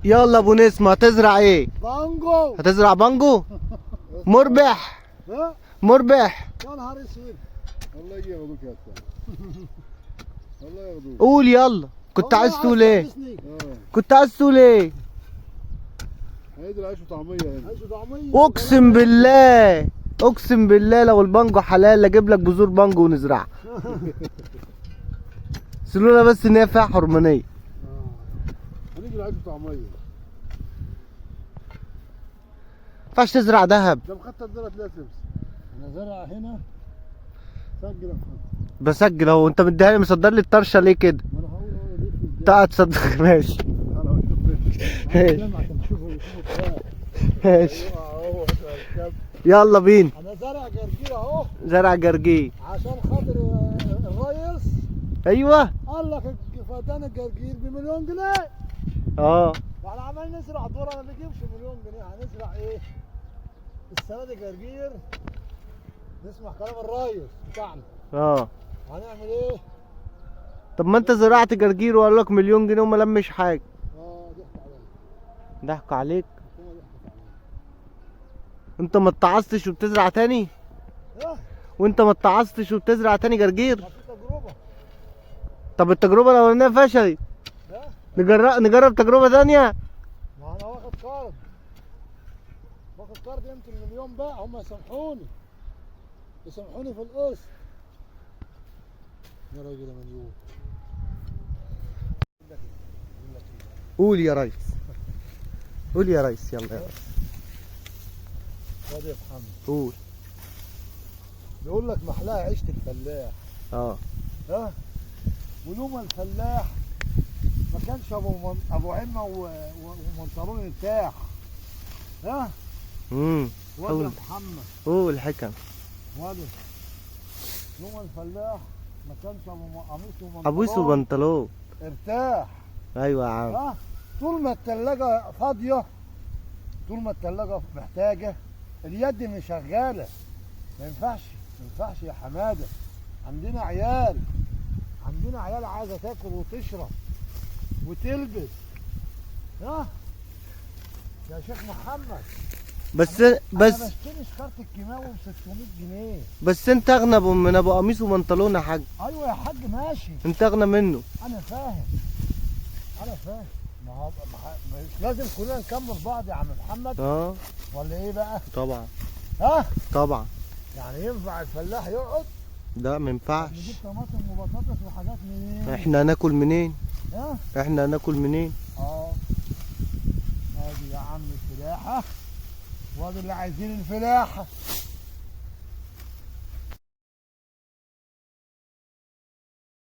يلا ابو نسمة، هتزرع ايه؟ بانجو. هتزرع بانجو؟ مربح ها؟ مربح. يا نهار اسود. والله ياخدوك يا أخوان. والله ياخدوك. قول يلا. كنت عايز تقول ايه؟ كنت عايز تقول ايه؟ هيدي عيش وطعميه هنا. عيش وطعميه. اقسم بالله، اقسم بالله لو البانجو حلال اجيب لك بذور بانجو ونزرعها. سلونا بس ان هي فيها حرمانيه. هنيجي عيش وطعميه. ينفعش تزرع دهب. ده مخطط زرعت ليها سمس. انا زرع هنا. سجل يا محمد. بسجل اهو. انت مديها لي مصدر لي الطرشه ليه كده؟ ما انا هقول اهو دي في الجنة. تعال تصدق. ماشي انا هو عشان تشوفوا الكلام. ماشي اهو الكاب. يلا بينا. انا زرع جرجير اهو زرع جرجير. عشان خاطر الريس ايوه. قال لك فدان الجرجير ب1 جنيه. اه واحنا عمالين نزرع ذره ما بيجيبش 1 جنيه. هنزرع ايه؟ السنه دي جرجير. نسمع كلام الريس بتاعنا. اه. هنعمل ايه؟ طب ما انت زرعت جرجير وقال لك 1,000,000 جنيه وما لمش حاجه. ضحك عليا. ضحك عليك. الحكومه ضحكت عليا. انت ما اتعظتش وبتزرع تاني؟ اه وانت ما اتعظتش وبتزرع تاني جرجير؟ ما في تجربه. طب التجربه الاولانيه فشلت، لا نجرب تجربه تانيه. ما انا واخد قرض. واخد قرض يمكن 1,000,000 بقى. هم يسامحوني في القسط. يا راجل يا مليون. قول يا ريس، قول يا ريس. يلا يا ريس خد يا محمد. قول. بيقول لك محلاها عيشه الفلاح. اه. ها؟ ولوم الفلاح ما كانش ابو عمه ومنطلون يرتاح. ها؟ ولا قول. محمد. قول حكم. ولا لوم الفلاح ما كانش ابو قميص ومنطلون قميص وبنطلون ارتاح. ايوه يا عم. ها؟ طول ما التلاجة فاضية، طول ما التلاجة محتاجة، اليد مش شغالة. ما ينفعش يا حمادة. عندنا عيال عايزة تاكل وتشرب وتلبس. ها؟ يا شيخ محمد. بس انا بشتري كارت الكيماوي ب600 جنيه. بس انت اغنى من ابو قميص وبنطلون يا حاج. ايوه يا حاج ماشي. انت اغنى منه. انا فاهم. ما هو مش لازم كلنا نكمل بعض يا عم محمد. اه ولا ايه بقى؟ طبعا. ها؟ طبعا. يعني ينفع الفلاح يقعد لا ما ينفعش. نجيب طماطم وبطاطس وحاجات منين؟ احنا هناكل منين؟ ها؟ احنا هناكل منين؟ ادي يا عم الفلاحه. وادي اللي عايزين الفلاحه.